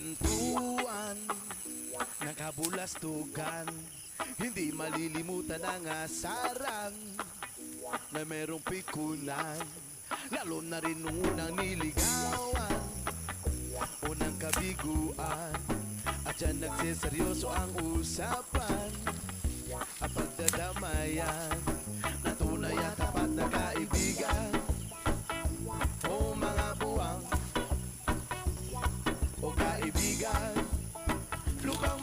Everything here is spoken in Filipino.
Kwentuhan ng kabulastugan, hindi malilimutan ang asaran na merong pikunan. Lalo na rin nung unang niligawan, unang kabiguan, at yan nagseseryoso ang usapan. Ang pagdadamayan na tunay at tapat na kaibigan. O mga buwang o kaibigan, lubang